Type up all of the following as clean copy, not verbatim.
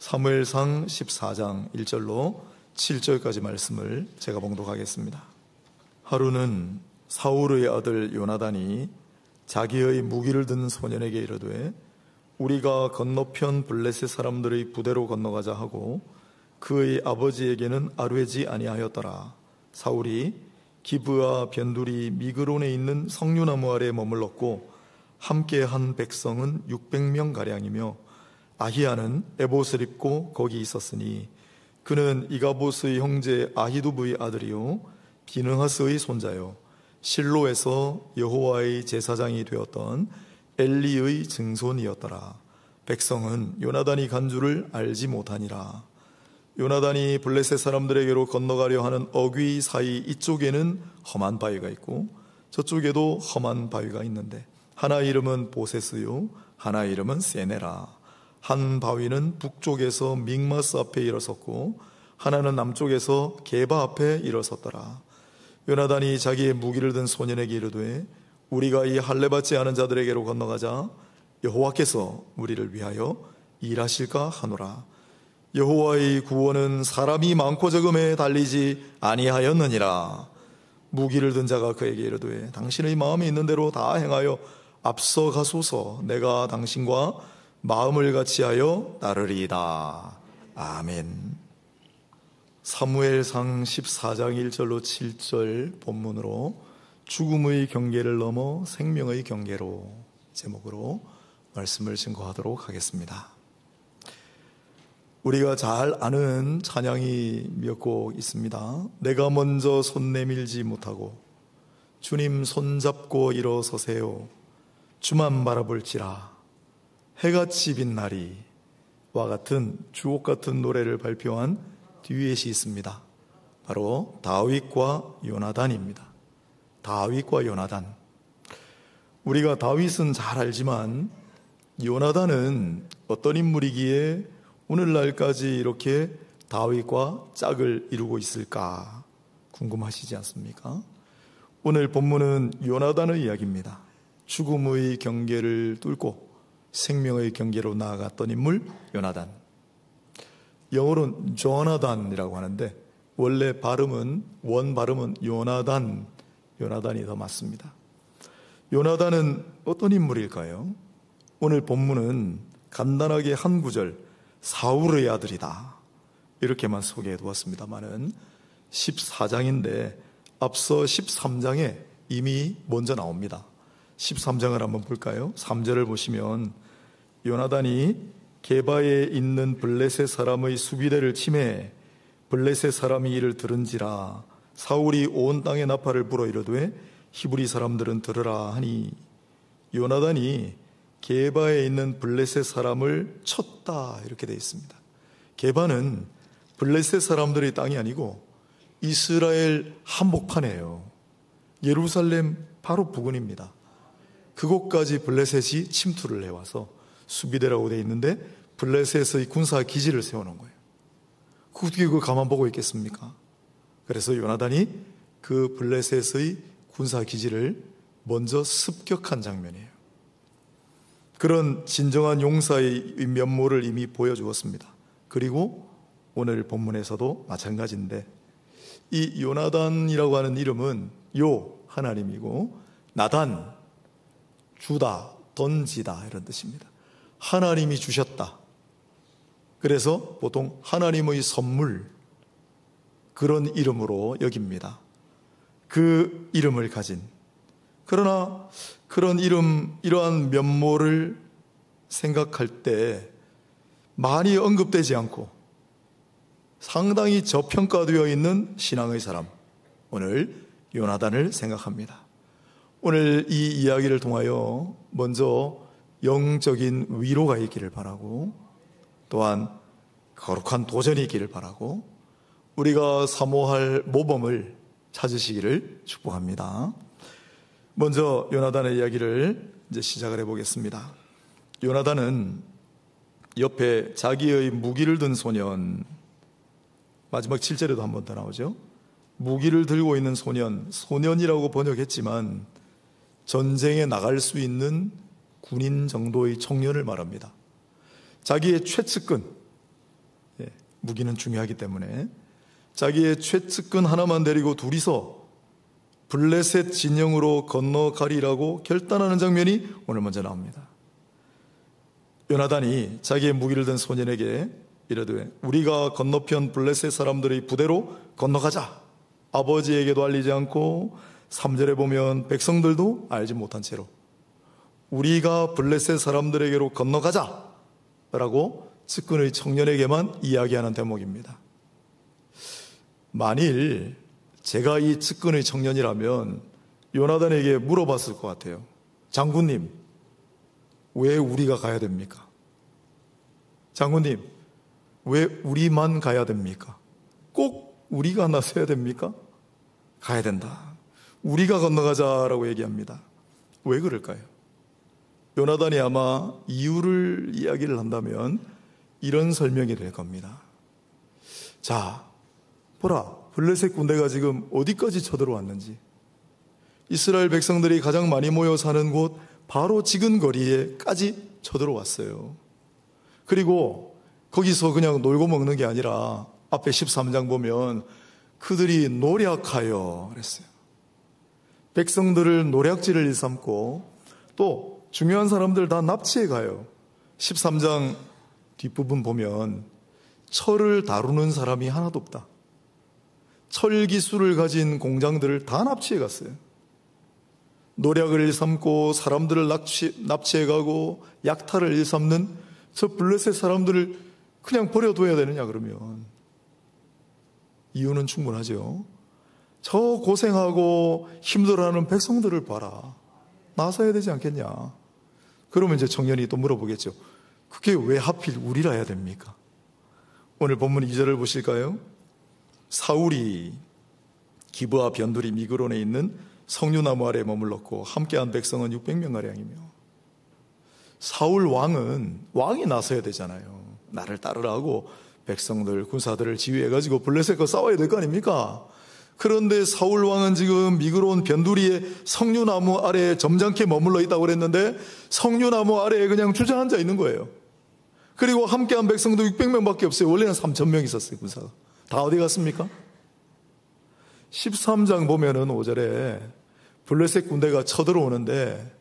사무엘상 14장 1절로 7절까지 말씀을 제가 봉독하겠습니다. 하루는 사울의 아들 요나단이 자기의 무기를 든 소년에게 이르되 우리가 건너편 블레셋 사람들의 부대로 건너가자 하고 그의 아버지에게는 아뢰지 아니하였더라. 사울이 기브아 변두리 미그론에 있는 석류나무 아래 머물렀고 함께한 백성은 600명가량이며 아히야는 에봇을 입고 거기 있었으니 그는 이가봇의 형제 아히두브의 아들이요 비느하스의 손자요 실로에서 여호와의 제사장이 되었던 엘리의 증손이었더라. 백성은 요나단이 간 줄을 알지 못하니라. 요나단이 블레셋 사람들에게로 건너가려 하는 어귀 사이 이쪽에는 험한 바위가 있고 저쪽에도 험한 바위가 있는데 하나 이름은 보세스요 하나 이름은 세네라. 한 바위는 북쪽에서 믹마스 앞에 일어섰고 하나는 남쪽에서 게바 앞에 일어섰더라. 요나단이 자기의 무기를 든 소년에게 이르되 우리가 이 할례 받지 않은 자들에게로 건너가자. 여호와께서 우리를 위하여 일하실까 하노라. 여호와의 구원은 사람이 많고 적음에 달리지 아니하였느니라. 무기를 든 자가 그에게 이르되 당신의 마음에 있는 대로 다 행하여 앞서 가소서. 내가 당신과 마음을 같이하여 따르리이다. 아멘. 사무엘상 14장 1절로 7절 본문으로 죽음의 경계를 넘어 생명의 경계로 제목으로 말씀을 증거하도록 하겠습니다. 우리가 잘 아는 찬양이 몇 곡 있습니다. 내가 먼저 손 내밀지 못하고 주님 손잡고 일어서세요. 주만 바라볼지라 해같이 빛나리 와 같은 주옥 같은 노래를 발표한 듀엣이 있습니다. 바로 다윗과 요나단입니다. 다윗과 요나단. 우리가 다윗은 잘 알지만 요나단은 어떤 인물이기에 오늘날까지 이렇게 다윗과 짝을 이루고 있을까 궁금하시지 않습니까? 오늘 본문은 요나단의 이야기입니다. 죽음의 경계를 뚫고 생명의 경계로 나아갔던 인물 요나단. 영어로는 조나단이라고 하는데 원래 원 발음은 요나단이 더 맞습니다. 요나단은 어떤 인물일까요? 오늘 본문은 간단하게 한 구절 사울의 아들이다 이렇게만 소개해 두었습니다만은 14장인데 앞서 13장에 이미 먼저 나옵니다. 13장을 한번 볼까요? 3절을 보시면 요나단이 게바에 있는 블레셋 사람의 수비대를 침해 블레셋 사람이 이를 들은지라 사울이 온 땅에 나팔을 불어 이르되 히브리 사람들은 들으라 하니 요나단이 게바에 있는 블레셋 사람을 쳤다 이렇게 되어 있습니다. 게바는 블레셋 사람들의 땅이 아니고 이스라엘 한복판이에요. 예루살렘 바로 부근입니다. 그곳까지 블레셋이 침투를 해와서 수비대라고 되어 있는데 블레셋의 군사 기지를 세워놓은 거예요. 어떻게 그걸 가만 보고 있겠습니까? 그래서 요나단이 그 블레셋의 군사 기지를 먼저 습격한 장면이에요. 그런 진정한 용사의 면모를 이미 보여주었습니다. 그리고 오늘 본문에서도 마찬가지인데 이 요나단이라고 하는 이름은 요 하나님이고 나단 주다 던지다 이런 뜻입니다. 하나님이 주셨다. 그래서 보통 하나님의 선물 그런 이름으로 여깁니다. 그 이름을 가진 그러나 그런 이러한 면모를 생각할 때 많이 언급되지 않고 상당히 저평가되어 있는 신앙의 사람 오늘 요나단을 생각합니다. 오늘 이 이야기를 통하여 먼저 영적인 위로가 있기를 바라고 또한 거룩한 도전이 있기를 바라고 우리가 사모할 모범을 찾으시기를 축복합니다. 먼저 요나단의 이야기를 이제 시작을 해보겠습니다. 요나단은 옆에 자기의 무기를 든 소년, 마지막 7절에도 한 번 더 나오죠. 무기를 들고 있는 소년이라고 번역했지만 전쟁에 나갈 수 있는 군인 정도의 청년을 말합니다. 자기의 최측근, 무기는 중요하기 때문에 자기의 최측근 하나만 데리고 둘이서 블레셋 진영으로 건너가리라고 결단하는 장면이 오늘 먼저 나옵니다. 요나단이 자기의 무기를 든 소년에게 이르되 우리가 건너편 블레셋 사람들의 부대로 건너가자. 아버지에게도 알리지 않고 3절에 보면 백성들도 알지 못한 채로 우리가 블레셋 사람들에게로 건너가자 라고 측근의 청년에게만 이야기하는 대목입니다. 만일 제가 이 측근의 청년이라면 요나단에게 물어봤을 것 같아요. 장군님, 왜 우리가 가야 됩니까? 장군님, 왜 우리만 가야 됩니까? 꼭 우리가 나서야 됩니까? 가야 된다. 우리가 건너가자라고 얘기합니다. 왜 그럴까요? 요나단이 아마 이유를 이야기를 한다면 이런 설명이 될 겁니다. 자, 보라, 블레셋 군대가 지금 어디까지 쳐들어왔는지. 이스라엘 백성들이 가장 많이 모여 사는 곳 바로 지근 거리에까지 쳐들어왔어요. 그리고 거기서 그냥 놀고 먹는 게 아니라 앞에 13장 보면 그들이 노략하여 그랬어요. 백성들을 노략질을 일삼고 또 중요한 사람들 다 납치해 가요. 13장 뒷부분 보면 철을 다루는 사람이 하나도 없다. 철 기술을 가진 공장들을 다 납치해 갔어요. 노략을 일삼고 사람들을 납치해 가고 약탈을 일삼는 저 블레셋 사람들을 그냥 버려둬야 되느냐 그러면 이유는 충분하죠. 저 고생하고 힘들어하는 백성들을 봐라. 나서야 되지 않겠냐. 그러면 이제 청년이 또 물어보겠죠. 그게 왜 하필 우리라 해야 됩니까? 오늘 본문 2절을 보실까요? 사울이 기브아 변두리 미그론에 있는 석류나무 아래에 머물렀고 함께한 백성은 600명가량이며 사울 왕이 나서야 되잖아요. 나를 따르라고 백성들 군사들을 지휘해가지고 블레셋과 싸워야 될 거 아닙니까? 그런데 사울 왕은 지금 미그론 변두리에 석류나무 아래에 점잖게 머물러 있다고 그랬는데 석류나무 아래에 그냥 주저앉아 있는 거예요. 그리고 함께한 백성도 600명밖에 없어요. 원래는 3,000명 있었어요. 군사가. 다 어디 갔습니까? 13장 보면은 5절에 블레셋 군대가 쳐들어오는데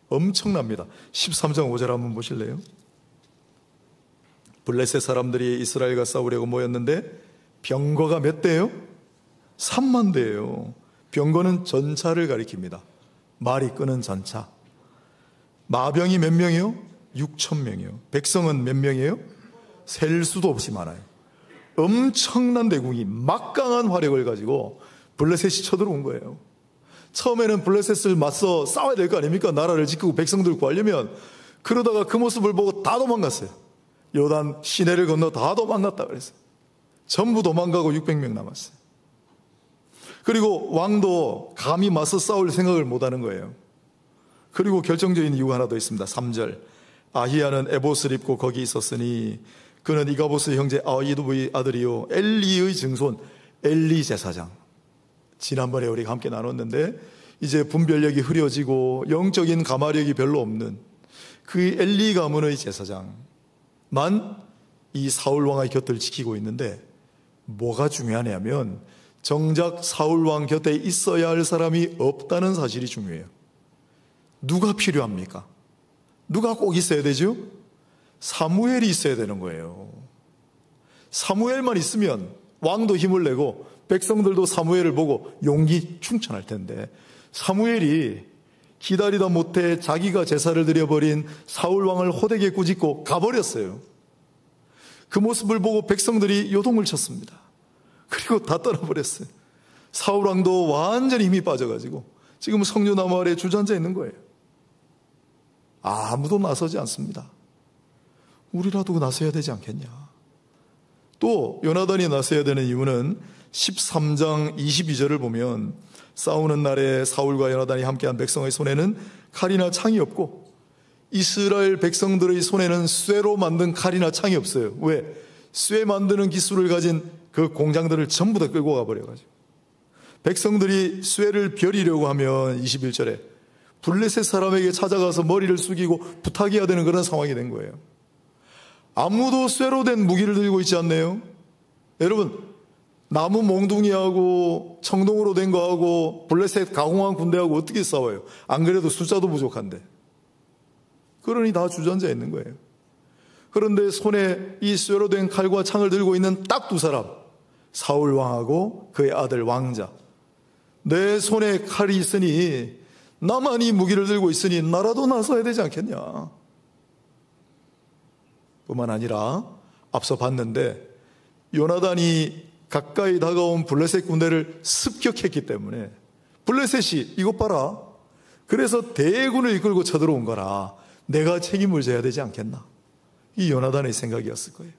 엄청납니다. 13장 5절 한번 보실래요? 블레셋 사람들이 이스라엘과 싸우려고 모였는데 병거가 몇 대예요? 3만 대예요. 병거는 전차를 가리킵니다. 말이 끄는 전차. 마병이 몇 명이요? 6,000명이요. 백성은 몇 명이에요? 셀 수도 없이 많아요. 엄청난 대군이 막강한 화력을 가지고 블레셋이 쳐들어온 거예요. 처음에는 블레셋을 맞서 싸워야 될 거 아닙니까? 나라를 지키고 백성들을 구하려면. 그러다가 그 모습을 보고 다 도망갔어요. 요단 시내를 건너 다 도망갔다 그랬어요. 전부 도망가고 600명 남았어요. 그리고 왕도 감히 맞서 싸울 생각을 못하는 거예요. 그리고 결정적인 이유가 하나 더 있습니다. 3절 아히야는 에봇을 입고 거기 있었으니 그는 이가보스 형제 아히두의 아들이요 엘리의 증손 엘리 제사장. 지난번에 우리가 함께 나눴는데 이제 분별력이 흐려지고 영적인 가마력이 별로 없는 그 엘리 가문의 제사장만 이 사울 왕의 곁을 지키고 있는데 뭐가 중요하냐면 정작 사울 왕 곁에 있어야 할 사람이 없다는 사실이 중요해요. 누가 필요합니까? 누가 꼭 있어야 되죠? 사무엘이 있어야 되는 거예요. 사무엘만 있으면 왕도 힘을 내고 백성들도 사무엘을 보고 용기 충천할 텐데 사무엘이 기다리다 못해 자기가 제사를 드려버린 사울 왕을 호되게 꾸짖고 가버렸어요. 그 모습을 보고 백성들이 요동을 쳤습니다. 그리고 다 떠나버렸어요. 사울 왕도 완전히 힘이 빠져가지고 지금 석류나무 아래에 주저앉아 있는 거예요. 아무도 나서지 않습니다. 우리라도 나서야 되지 않겠냐. 또 요나단이 나서야 되는 이유는 13장 22절을 보면 싸우는 날에 사울과 요나단이 함께한 백성의 손에는 칼이나 창이 없고 이스라엘 백성들의 손에는 쇠로 만든 칼이나 창이 없어요. 왜? 쇠 만드는 기술을 가진 그 공장들을 전부 다 끌고 가버려가지고 백성들이 쇠를 벼리려고 하면 21절에 블레셋 사람에게 찾아가서 머리를 숙이고 부탁해야 되는 그런 상황이 된 거예요. 아무도 쇠로 된 무기를 들고 있지 않네요. 여러분, 나무 몽둥이하고 청동으로 된 거하고 블레셋 가공한 군대하고 어떻게 싸워요? 안 그래도 숫자도 부족한데. 그러니 다 주전자에 있는 거예요. 그런데 손에 이 쇠로 된 칼과 창을 들고 있는 딱 두 사람, 사울 왕하고 그의 아들 왕자. 내 손에 칼이 있으니, 나만 이 무기를 들고 있으니 나라도 나서야 되지 않겠냐. 뿐만 아니라 앞서 봤는데 요나단이 가까이 다가온 블레셋 군대를 습격했기 때문에, 블레셋이 이것 봐라, 그래서 대군을 이끌고 쳐들어온 거라, 내가 책임을 져야 되지 않겠나. 이 요나단의 생각이었을 거예요.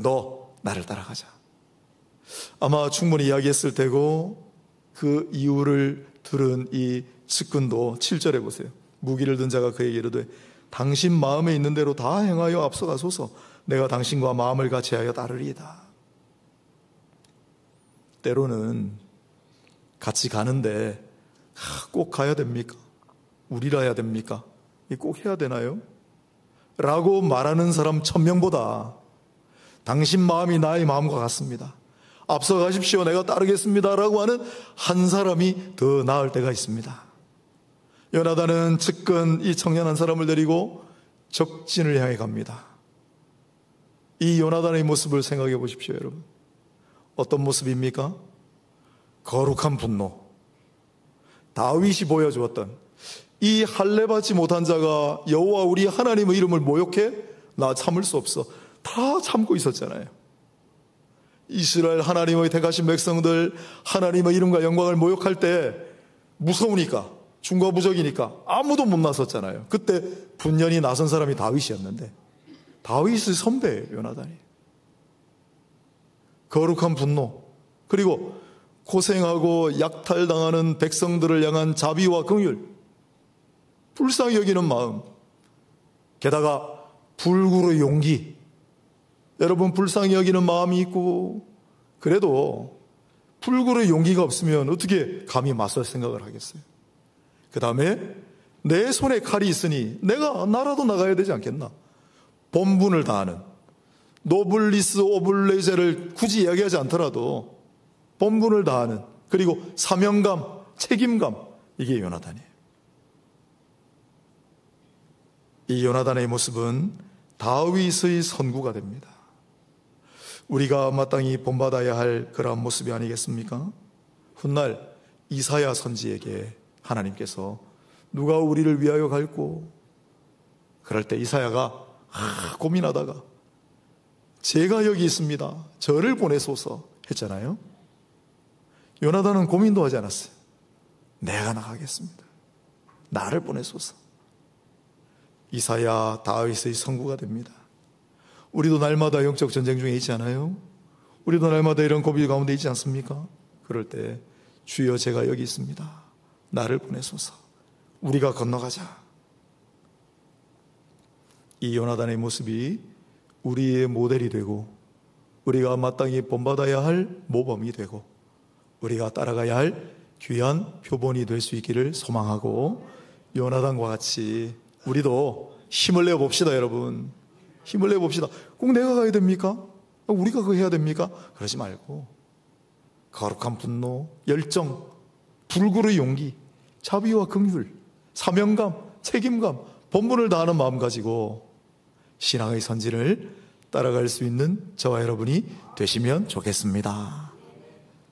너 나를 따라가자. 아마 충분히 이야기했을 테고, 그 이유를 들은 이 측근도 7절에 보세요. 무기를 든 자가 그에게 이르되 당신 마음에 있는 대로 다 행하여 앞서가소서. 내가 당신과 마음을 같이하여 따르리이다. 때로는 같이 가는데 꼭 가야 됩니까? 우리라야 됩니까? 꼭 해야 되나요? 라고 말하는 사람 1000명보다 당신 마음이 나의 마음과 같습니다, 앞서 가십시오, 내가 따르겠습니다 라고 하는 한 사람이 더 나을 때가 있습니다. 요나단은 측근 이 청년 한 사람을 데리고 적진을 향해 갑니다. 이 요나단의 모습을 생각해 보십시오, 여러분. 어떤 모습입니까? 거룩한 분노. 다윗이 보여주었던 이 할례받지 못한 자가 여호와 우리 하나님의 이름을 모욕해? 나 참을 수 없어. 다 참고 있었잖아요. 이스라엘 하나님의 택하신 백성들 하나님의 이름과 영광을 모욕할 때 무서우니까, 중과부적이니까 아무도 못 나섰잖아요. 그때 분연히 나선 사람이 다윗이었는데, 다윗의 선배예요, 요나단이. 거룩한 분노, 그리고 고생하고 약탈당하는 백성들을 향한 자비와 긍휼, 불쌍히 여기는 마음, 게다가 불굴의 용기. 여러분, 불쌍히 여기는 마음이 있고 그래도 불굴의 용기가 없으면 어떻게 감히 맞설 생각을 하겠어요? 그 다음에 내 손에 칼이 있으니 내가 나라도 나가야 되지 않겠나. 본분을 다하는, 노블리스 오블레제를 굳이 이야기하지 않더라도 본분을 다하는, 그리고 사명감, 책임감, 이게 요나단이에요. 이 요나단의 모습은 다윗의 선구가 됩니다. 우리가 마땅히 본받아야 할 그러한 모습이 아니겠습니까? 훗날 이사야 선지에게 하나님께서 누가 우리를 위하여 갈고, 그럴 때 이사야가 고민하다가 제가 여기 있습니다, 저를 보내소서 했잖아요. 요나단은 고민도 하지 않았어요. 내가 나가겠습니다, 나를 보내소서. 이사야 다윗의 선구가 됩니다. 우리도 날마다 영적 전쟁 중에 있지 않아요? 우리도 날마다 이런 고비 가운데 있지 않습니까? 그럴 때 주여 제가 여기 있습니다, 나를 보내소서. 우리가 건너가자. 이 요나단의 모습이 우리의 모델이 되고, 우리가 마땅히 본받아야 할 모범이 되고, 우리가 따라가야 할 귀한 표본이 될 수 있기를 소망하고, 요나단과 같이 우리도 힘을 내어 봅시다. 여러분, 힘을 내어 봅시다. 꼭 내가 가야 됩니까? 우리가 그거 해야 됩니까? 그러지 말고 거룩한 분노, 열정, 불굴의 용기, 자비와 긍휼, 사명감, 책임감, 본분을 다하는 마음 가지고 신앙의 선진을 따라갈 수 있는 저와 여러분이 되시면 좋겠습니다.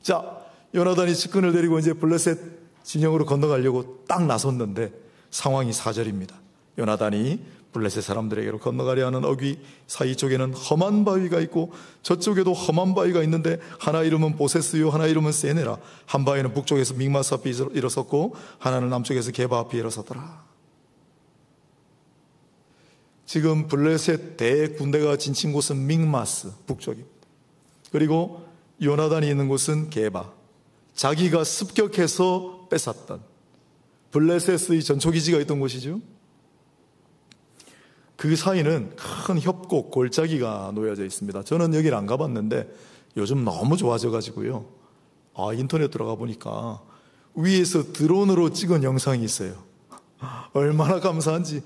자, 요나단이 측근을 데리고 이제 블레셋 진영으로 건너가려고 딱 나섰는데 상황이 4절입니다. 요나단이 블레셋 사람들에게로 건너가려 하는 어귀 사이 쪽에는 험한 바위가 있고 저쪽에도 험한 바위가 있는데 하나 이름은 보세스요 하나 이름은 세네라. 한 바위는 북쪽에서 믹마스 앞에 일어섰고 하나는 남쪽에서 게바 앞에 일어섰더라. 지금 블레셋 대군대가 진친 곳은 믹마스 북쪽입니다. 그리고 요나단이 있는 곳은 게바, 자기가 습격해서 뺏었던 블레셋의 전초기지가 있던 곳이죠. 그 사이는 큰 협곡, 골짜기가 놓여져 있습니다. 저는 여기를 안 가봤는데 요즘 너무 좋아져가지고요. 인터넷 들어가 보니까 위에서 드론으로 찍은 영상이 있어요. 얼마나 감사한지.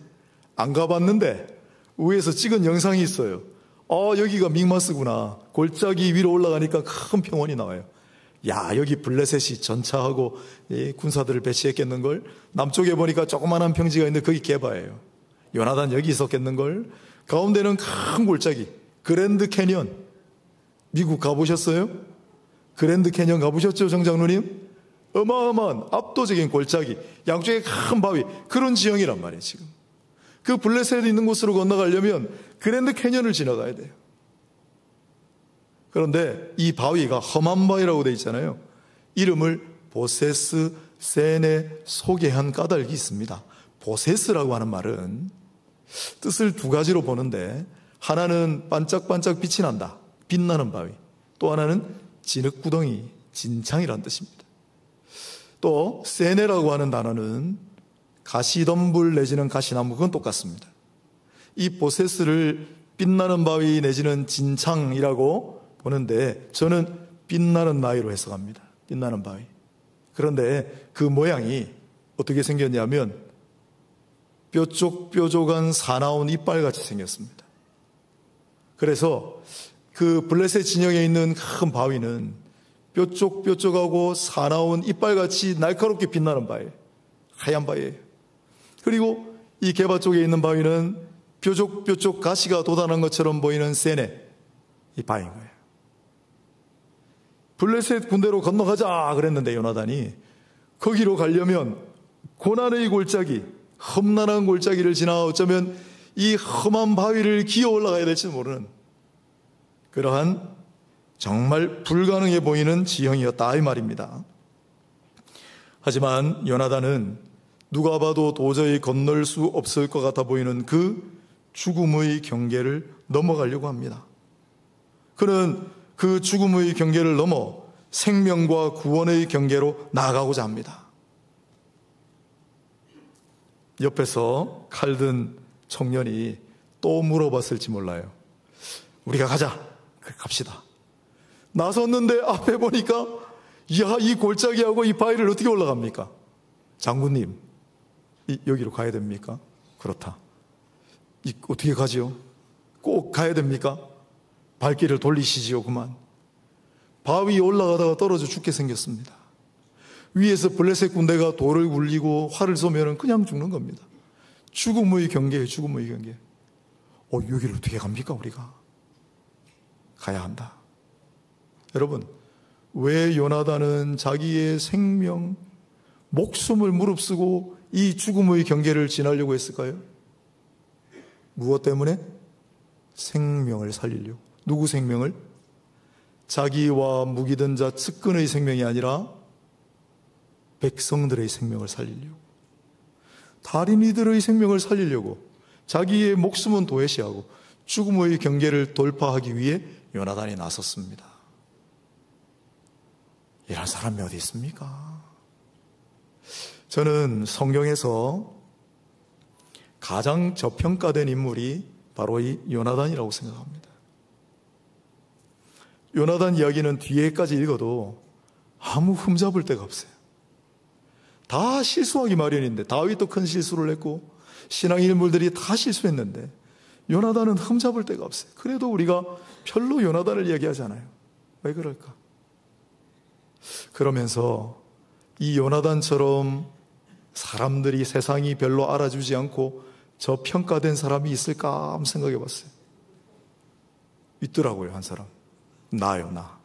안 가봤는데 위에서 찍은 영상이 있어요. 여기가 믹마스구나. 골짜기 위로 올라가니까 큰 평원이 나와요. 야, 여기 블레셋이 전차하고 군사들을 배치했겠는걸. 남쪽에 보니까 조그만한 평지가 있는데 거기 게바예요. 요나단 여기 있었겠는걸. 가운데는 큰 골짜기, 그랜드 캐니언. 미국 가보셨어요? 그랜드 캐니언 가보셨죠, 정장로님? 어마어마한 압도적인 골짜기, 양쪽에 큰 바위, 그런 지형이란 말이에요. 지금 그 블레셋이 있는 곳으로 건너가려면 그랜드 캐니언을 지나가야 돼요. 그런데 이 바위가 험한 바위라고 되어 있잖아요. 이름을 보세스 세네 소개한 까닭이 있습니다. 보세스라고 하는 말은 뜻을 두 가지로 보는데, 하나는 반짝반짝 빛이 난다, 빛나는 바위. 또 하나는 진흙구덩이, 진창이라는 뜻입니다. 또 세네라고 하는 단어는 가시덤불 내지는 가시나무, 그건 똑같습니다. 이 보세스를 빛나는 바위 내지는 진창이라고 보는데, 저는 빛나는 나이로 해석합니다. 빛나는 바위. 그런데 그 모양이 어떻게 생겼냐면 뾰족뾰족한 사나운 이빨같이 생겼습니다. 그래서 그 블레셋 진영에 있는 큰 바위는 뾰족뾰족하고 사나운 이빨같이 날카롭게 빛나는 바위, 하얀 바위예요. 그리고 이 게바 쪽에 있는 바위는 뾰족뾰족 가시가 돋아난 것처럼 보이는 세네, 이 바위인 거예요. 블레셋 군대로 건너가자 그랬는데 요나단이 거기로 가려면 고난의 골짜기, 험난한 골짜기를 지나 어쩌면 이 험한 바위를 기어 올라가야 될지 모르는 그러한 정말 불가능해 보이는 지형이었다, 이 말입니다. 하지만 요나단은 누가 봐도 도저히 건널 수 없을 것 같아 보이는 그 죽음의 경계를 넘어가려고 합니다. 그는 그 죽음의 경계를 넘어 생명과 구원의 경계로 나아가고자 합니다. 옆에서 칼든 청년이 또 물어봤을지 몰라요. 우리가 가자. 그래, 갑시다. 나섰는데 앞에 보니까, 야, 이 골짜기하고 이 바위를 어떻게 올라갑니까? 장군님, 여기로 가야 됩니까? 그렇다. 어떻게 가지요? 꼭 가야 됩니까? 발길을 돌리시지요, 그만. 바위에 올라가다가 떨어져 죽게 생겼습니다. 위에서 블레셋 군대가 돌을 굴리고 활을 쏘면 그냥 죽는 겁니다. 죽음의 경계예요, 죽음의 경계. 여기를 어떻게 갑니까, 우리가? 가야 한다. 여러분, 왜 요나단은 자기의 생명, 목숨을 무릅쓰고 이 죽음의 경계를 지나려고 했을까요? 무엇 때문에? 생명을 살리려고. 누구 생명을? 자기와 무기든 자 측근의 생명이 아니라 백성들의 생명을 살리려고, 달인이들의 생명을 살리려고 자기의 목숨은 도외시하고 죽음의 경계를 돌파하기 위해 요나단이 나섰습니다. 이런 사람이 어디 있습니까? 저는 성경에서 가장 저평가된 인물이 바로 이 요나단이라고 생각합니다. 요나단 이야기는 뒤에까지 읽어도 아무 흠잡을 데가 없어요. 다 실수하기 마련인데, 다윗도 큰 실수를 했고 신앙 인물들이 다 실수했는데 요나단은 흠잡을 데가 없어요. 그래도 우리가 별로 요나단을 이야기하지 않아요. 왜 그럴까? 그러면서 이 요나단처럼 사람들이, 세상이 별로 알아주지 않고 저평가된 사람이 있을까 한번 생각해 봤어요. 있더라고요, 한 사람. 나요, 나.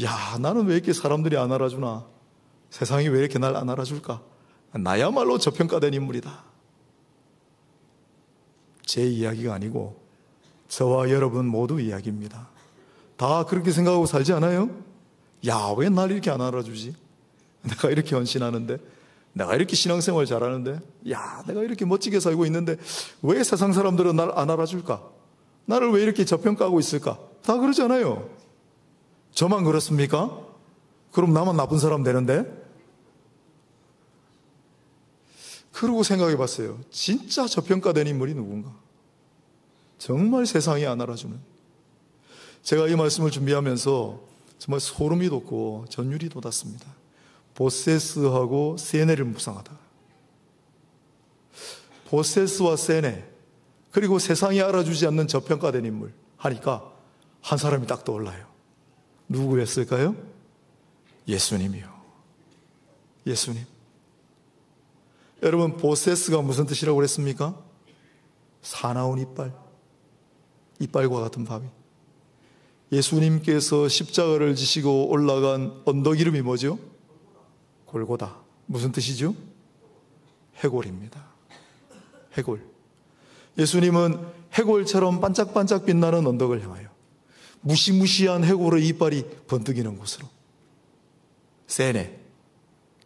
야, 나는 왜 이렇게 사람들이 안 알아주나? 세상이 왜 이렇게 날 안 알아줄까? 나야말로 저평가된 인물이다. 제 이야기가 아니고 저와 여러분 모두 이야기입니다. 다 그렇게 생각하고 살지 않아요? 야, 왜 날 이렇게 안 알아주지? 내가 이렇게 헌신하는데, 내가 이렇게 신앙생활 잘하는데, 야, 내가 이렇게 멋지게 살고 있는데 왜 세상 사람들은 날 안 알아줄까? 나를 왜 이렇게 저평가하고 있을까? 다 그러잖아요. 저만 그렇습니까? 그럼 나만 나쁜 사람 되는데? 그러고 생각해 봤어요. 진짜 저평가된 인물이 누군가? 정말 세상이 안 알아주는. 제가 이 말씀을 준비하면서 정말 소름이 돋고 전율이 돋았습니다. 보세스하고 세네를 묵상하다. 보세스와 세네, 그리고 세상이 알아주지 않는 저평가된 인물 하니까 한 사람이 딱 떠올라요. 누구였을까요? 예수님이요. 예수님. 여러분, 보세스가 무슨 뜻이라고 그랬습니까? 사나운 이빨, 이빨과 같은 바위. 예수님께서 십자가를 지시고 올라간 언덕 이름이 뭐죠? 골고다. 무슨 뜻이죠? 해골입니다. 해골. 예수님은 해골처럼 반짝반짝 빛나는 언덕을 향하여 무시무시한 해골의 이빨이 번뜩이는 곳으로, 세네,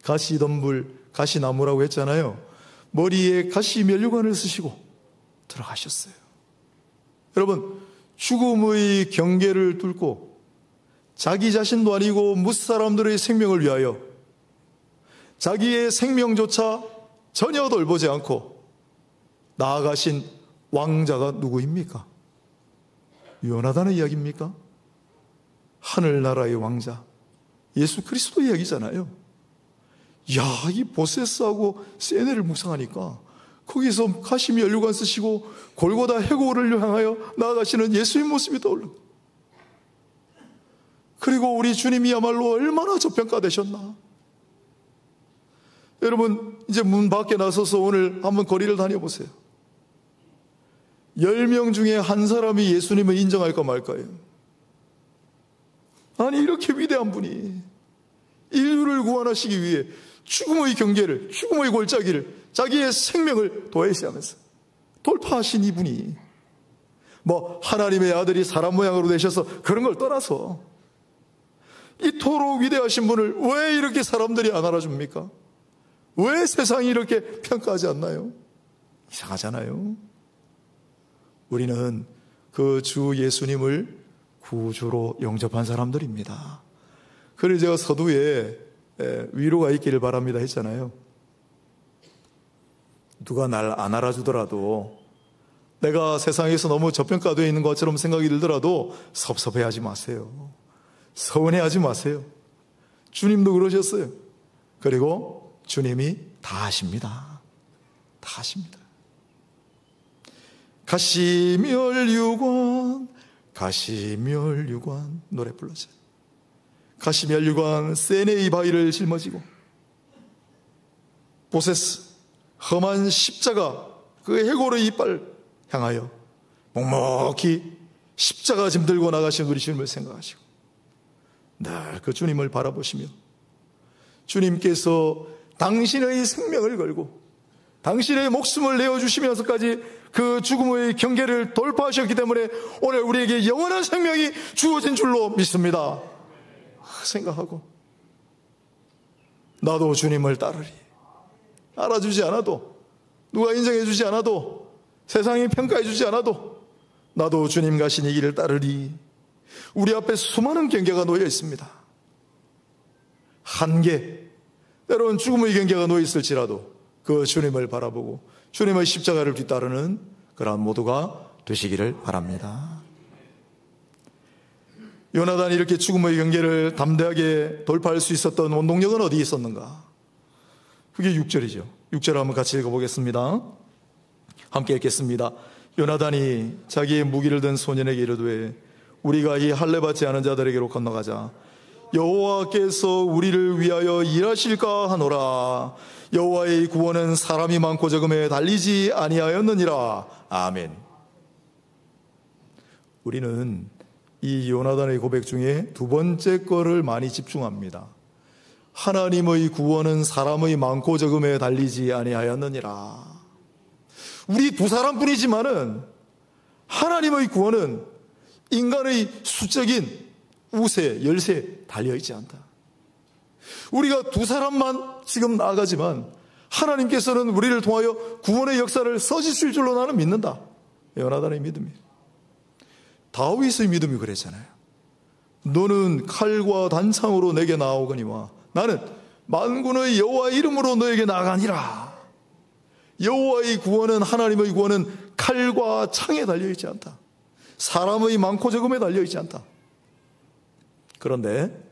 가시덤불, 가시나무라고 했잖아요. 머리에 가시 면류관을 쓰시고 들어가셨어요. 여러분, 죽음의 경계를 뚫고 자기 자신도 아니고 무사람들의 생명을 위하여 자기의 생명조차 전혀 돌보지 않고 나아가신 왕자가 누구입니까? 요나단의 이야기입니까? 하늘나라의 왕자 예수 그리스도 이야기잖아요. 야, 이 보세스하고 세네를 묵상하니까 거기서 가시 면류관 쓰시고 골고다 해골을 향하여 나아가시는 예수의 모습이 떠오르고, 그리고 우리 주님이야말로 얼마나 저평가되셨나. 여러분, 이제 문 밖에 나서서 오늘 한번 거리를 다녀보세요. 10명 중에 한 사람이 예수님을 인정할까 말까요? 아니, 이렇게 위대한 분이 인류를 구원하시기 위해 죽음의 경계를, 죽음의 골짜기를, 자기의 생명을 도외시하면서 돌파하신 이분이 뭐 하나님의 아들이 사람 모양으로 되셔서 그런 걸 떠나서 이토록 위대하신 분을 왜 이렇게 사람들이 안 알아줍니까? 왜 세상이 이렇게 평가하지 않나요? 이상하잖아요. 우리는 그 주 예수님을 구주로 영접한 사람들입니다. 그래서 제가 서두에 위로가 있기를 바랍니다 했잖아요. 누가 날 안 알아주더라도, 내가 세상에서 너무 저평가되어 있는 것처럼 생각이 들더라도 섭섭해하지 마세요. 서운해하지 마세요. 주님도 그러셨어요. 그리고 주님이 다 하십니다. 다 하십니다. 가시면류관, 가시면류관 노래 불러줘요. 가시면류관 세네의 바위를 짊어지고 보세스 험한 십자가 그 해골의 이빨 향하여 묵묵히 십자가 짐 들고 나가신 우리 주님을 생각하시고 늘 그 주님을 바라보시며, 주님께서 당신의 생명을 걸고 당신의 목숨을 내어주시면서까지 그 죽음의 경계를 돌파하셨기 때문에 오늘 우리에게 영원한 생명이 주어진 줄로 믿습니다. 생각하고 나도 주님을 따르리. 알아주지 않아도, 누가 인정해주지 않아도, 세상이 평가해주지 않아도 나도 주님 가신 이 길을 따르리. 우리 앞에 수많은 경계가 놓여 있습니다. 한계, 때로는 죽음의 경계가 놓여 있을지라도 그 주님을 바라보고 주님의 십자가를 뒤따르는 그러한 모두가 되시기를 바랍니다. 요나단이 이렇게 죽음의 경계를 담대하게 돌파할 수 있었던 원동력은 어디에 있었는가? 그게 6절이죠. 6절 한번 같이 읽어보겠습니다. 함께 읽겠습니다. 요나단이 자기의 무기를 든 소년에게 이르되 우리가 이 할례 받지 않은 자들에게로 건너가자. 여호와께서 우리를 위하여 일하실까 하노라. 여호와의 구원은 사람이 많고 적음에 달리지 아니하였느니라. 아멘. 우리는 이 요나단의 고백 중에 두 번째 거를 많이 집중합니다. 하나님의 구원은 사람의 많고 적음에 달리지 아니하였느니라. 우리 두 사람뿐이지만은 하나님의 구원은 인간의 수적인 우세, 열세에 달려있지 않다. 우리가 두 사람만 지금 나아가지만 하나님께서는 우리를 통하여 구원의 역사를 써주실 줄로 나는 믿는다. 요나단의 믿음이. 다윗의 믿음이 그랬잖아요. 너는 칼과 단창으로 내게 나아오거니와 나는 만군의 여호와 이름으로 너에게 나아가니라. 여호와의 구원은, 하나님의 구원은 칼과 창에 달려있지 않다. 사람의 많고 적음에 달려있지 않다. 그런데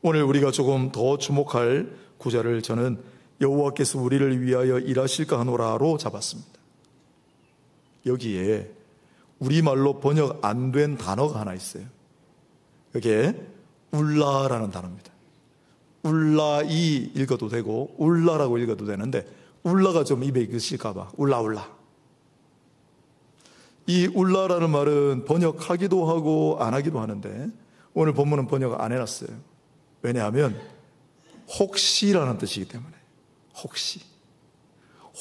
오늘 우리가 조금 더 주목할 구절을 저는 여호와께서 우리를 위하여 일하실까 하노라로 잡았습니다. 여기에 우리말로 번역 안 된 단어가 하나 있어요. 그게 울라라는 단어입니다. 울라이 읽어도 되고 울라라고 읽어도 되는데, 울라가 좀 입에 익으실까봐 울라. 이 울라라는 말은 번역하기도 하고 안 하기도 하는데, 오늘 본문은 번역 안 해놨어요. 왜냐하면 혹시라는 뜻이기 때문에.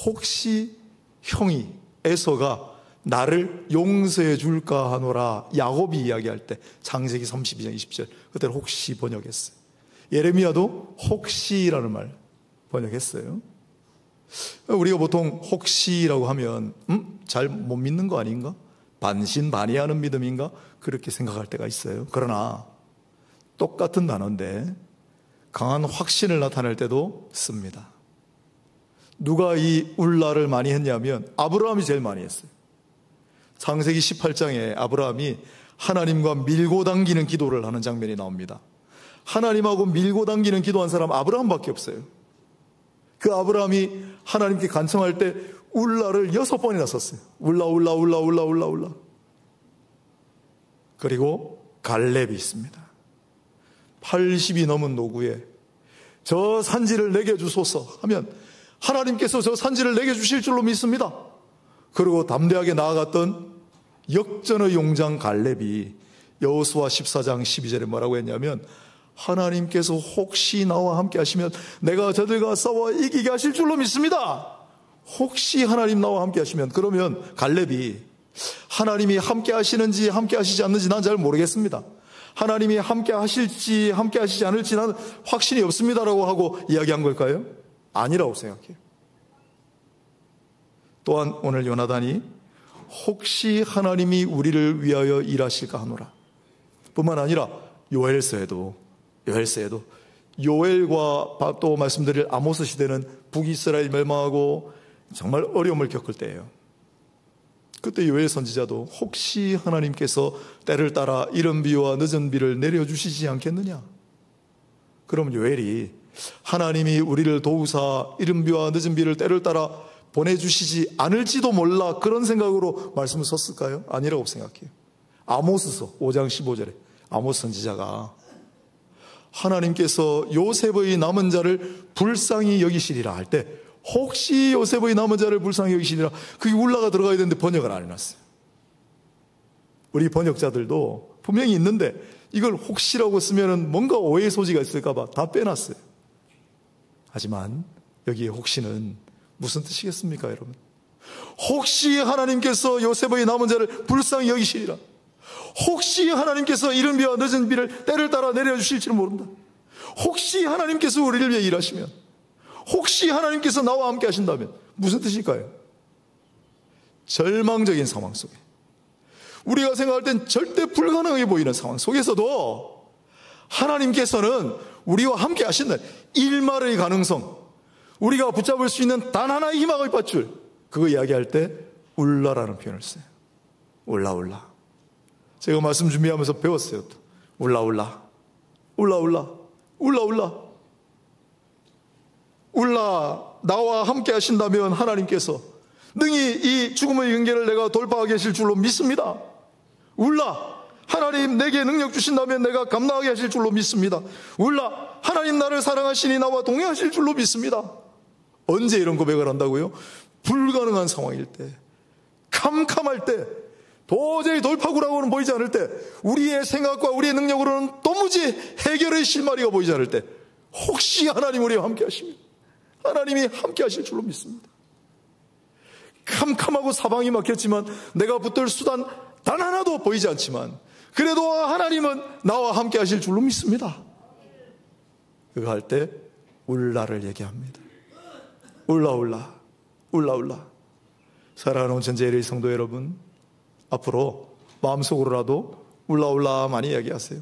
혹시 형이 에서가 나를 용서해 줄까 하노라, 야곱이 이야기할 때 창세기 32장 20절, 그때는 혹시 번역했어요. 예레미야도 혹시라는 말 번역했어요. 우리가 보통 혹시라고 하면 잘 못 믿는 거 아닌가? 반신반의하는 믿음인가? 그렇게 생각할 때가 있어요. 그러나 똑같은 단어인데 강한 확신을 나타낼 때도 씁니다. 누가 이 울라를 많이 했냐면 아브라함이 제일 많이 했어요. 창세기 18장에 아브라함이 하나님과 밀고 당기는 기도를 하는 장면이 나옵니다. 하나님하고 밀고 당기는 기도한 사람 아브라함밖에 없어요. 그 아브라함이 하나님께 간청할 때 울라를 6번이나 썼어요. 울라. 그리고 갈렙이 있습니다. 80이 넘은 노구에 저 산지를 내게 주소서 하면 하나님께서 저 산지를 내게 주실 줄로 믿습니다. 그리고 담대하게 나아갔던 역전의 용장 갈렙이 여호수아 14장 12절에 뭐라고 했냐면, 하나님께서 혹시 나와 함께 하시면 내가 저들과 싸워 이기게 하실 줄로 믿습니다. 혹시 하나님 나와 함께 하시면, 그러면 갈렙이 하나님이 함께 하시는지 함께 하시지 않는지 난 잘 모르겠습니다. 하나님이 함께 하실지 함께 하시지 않을지 나는 확신이 없습니다라고 하고 이야기한 걸까요? 아니라고 생각해요. 또한 오늘 요나단이 혹시 하나님이 우리를 위하여 일하실까 하노라 뿐만 아니라 요엘서에도 요엘과 또 말씀드릴 아모스 시대는 북이스라엘 멸망하고 정말 어려움을 겪을 때예요. 그때 요엘 선지자도 혹시 하나님께서 때를 따라 이른 비와 늦은 비를 내려주시지 않겠느냐? 그럼 요엘이 하나님이 우리를 도우사 이른 비와 늦은 비를 때를 따라 보내주시지 않을지도 몰라 그런 생각으로 말씀을 썼을까요? 아니라고 생각해요. 아모스서 5장 15절에 아모스 선지자가 하나님께서 요셉의 남은 자를 불쌍히 여기시리라 할 때 혹시 요셉의 남은 자를 불쌍히 여기시리라, 그게 울라가 들어가야 되는데 번역을 안 해놨어요. 우리 번역자들도 분명히 있는데 이걸 혹시라고 쓰면 뭔가 오해의 소지가 있을까봐 다 빼놨어요. 하지만 여기에 혹시는 무슨 뜻이겠습니까, 여러분? 혹시 하나님께서 요셉의 남은 자를 불쌍히 여기시리라, 혹시 하나님께서 이른 비와 늦은 비를 때를 따라 내려주실지는 모른다, 혹시 하나님께서 우리를 위해 일하시면, 혹시 하나님께서 나와 함께 하신다면 무슨 뜻일까요? 절망적인 상황 속에, 우리가 생각할 땐 절대 불가능해 보이는 상황 속에서도 하나님께서는 우리와 함께 하신다. 일말의 가능성, 우리가 붙잡을 수 있는 단 하나의 희망의 밧줄, 그거 이야기할 때 울라라는 표현을 써요. 울라. 제가 말씀 준비하면서 배웠어요. 울라. 나와 함께 하신다면 하나님께서 능히 이 죽음의 경계를 내가 돌파하게 하실 줄로 믿습니다. 울라, 하나님 내게 능력 주신다면 내가 감당하게 하실 줄로 믿습니다. 울라, 하나님 나를 사랑하시니 나와 동행하실 줄로 믿습니다. 언제 이런 고백을 한다고요? 불가능한 상황일 때, 캄캄할 때, 도저히 돌파구라고는 보이지 않을 때, 우리의 생각과 우리의 능력으로는 도무지 해결의 실마리가 보이지 않을 때, 혹시 하나님 우리와 함께 하시면 하나님이 함께 하실 줄로 믿습니다. 캄캄하고 사방이 막혔지만 내가 붙들 수단 단 하나도 보이지 않지만 그래도 하나님은 나와 함께 하실 줄로 믿습니다. 그거 할 때 울라를 얘기합니다. 울라. 사랑하는 전제일의 성도 여러분, 앞으로 마음속으로라도 울라 많이 이야기하세요.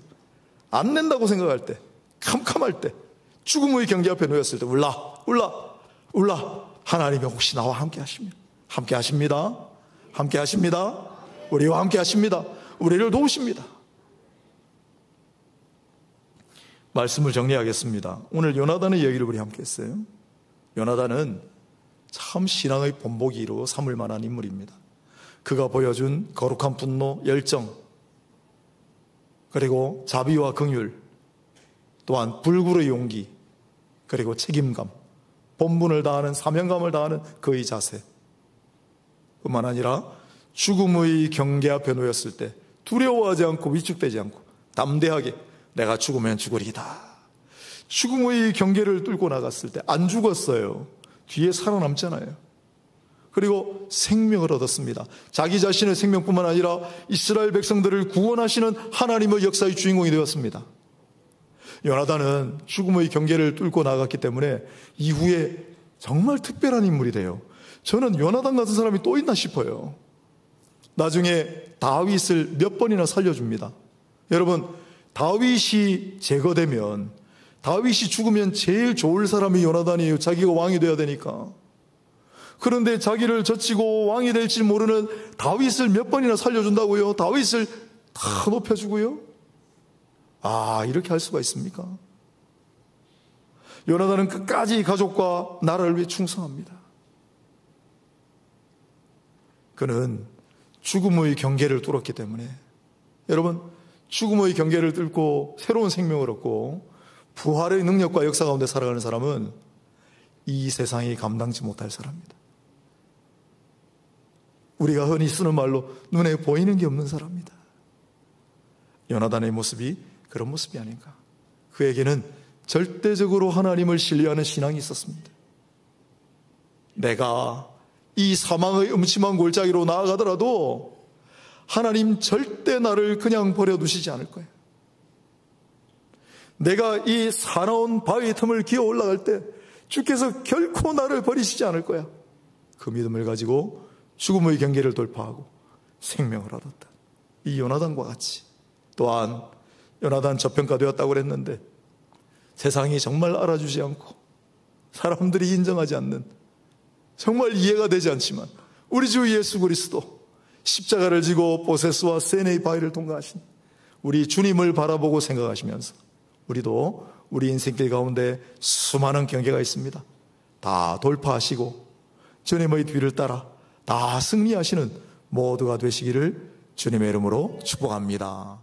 안 된다고 생각할 때, 캄캄할 때, 죽음의 경계 앞에 놓였을 때 울라. 하나님이 혹시 나와 함께 하시면, 함께 하십니다. 우리와 함께 하십니다. 우리를 도우십니다. 말씀을 정리하겠습니다. 오늘 요나단의 이야기를 우리 함께 했어요. 요나단은 참 신앙의 본보기로 삼을 만한 인물입니다. 그가 보여준 거룩한 분노, 열정, 그리고 자비와 긍휼, 또한 불굴의 용기, 그리고 책임감, 본분을 다하는, 사명감을 다하는 그의 자세, 뿐만 아니라 죽음의 경계 앞에 놓였을 때 두려워하지 않고 위축되지 않고 담대하게 내가 죽으면 죽으리이다. 죽음의 경계를 뚫고 나갔을 때 안 죽었어요. 뒤에 살아남잖아요. 그리고 생명을 얻었습니다. 자기 자신의 생명뿐만 아니라 이스라엘 백성들을 구원하시는 하나님의 역사의 주인공이 되었습니다. 요나단은 죽음의 경계를 뚫고 나갔기 때문에 이후에 정말 특별한 인물이 돼요. 저는 요나단 같은 사람이 또 있나 싶어요. 나중에 다윗을 몇 번이나 살려줍니다. 여러분, 다윗이 제거되면, 다윗이 죽으면 제일 좋을 사람이 요나단이에요. 자기가 왕이 돼야 되니까. 그런데 자기를 젖히고 왕이 될지 모르는 다윗을 몇 번이나 살려준다고요? 다윗을 다 높여주고요? 이렇게 할 수가 있습니까? 요나단은 끝까지 가족과 나라를 위해 충성합니다. 그는 죽음의 경계를 뚫었기 때문에, 여러분, 죽음의 경계를 뚫고 새로운 생명을 얻고 부활의 능력과 역사 가운데 살아가는 사람은 이 세상이 감당치 못할 사람입니다. 우리가 흔히 쓰는 말로 눈에 보이는 게 없는 사람입니다. 요나단의 모습이 그런 모습이 아닌가. 그에게는 절대적으로 하나님을 신뢰하는 신앙이 있었습니다. 내가 이 사망의 음침한 골짜기로 나아가더라도 하나님 절대 나를 그냥 버려두시지 않을 거예요. 내가 이 사나운 바위 틈을 기어 올라갈 때 주께서 결코 나를 버리시지 않을 거야. 그 믿음을 가지고 죽음의 경계를 돌파하고 생명을 얻었다. 이 요나단과 같이, 또한 요나단 저평가되었다고 그랬는데 세상이 정말 알아주지 않고 사람들이 인정하지 않는, 정말 이해가 되지 않지만 우리 주 예수 그리스도 십자가를 지고 보세스와 세네의 바위를 통과하신 우리 주님을 바라보고 생각하시면서 우리도 우리 인생길 가운데 수많은 경계가 있습니다. 다 돌파하시고 주님의 뒤를 따라 다 승리하시는 모두가 되시기를 주님의 이름으로 축복합니다.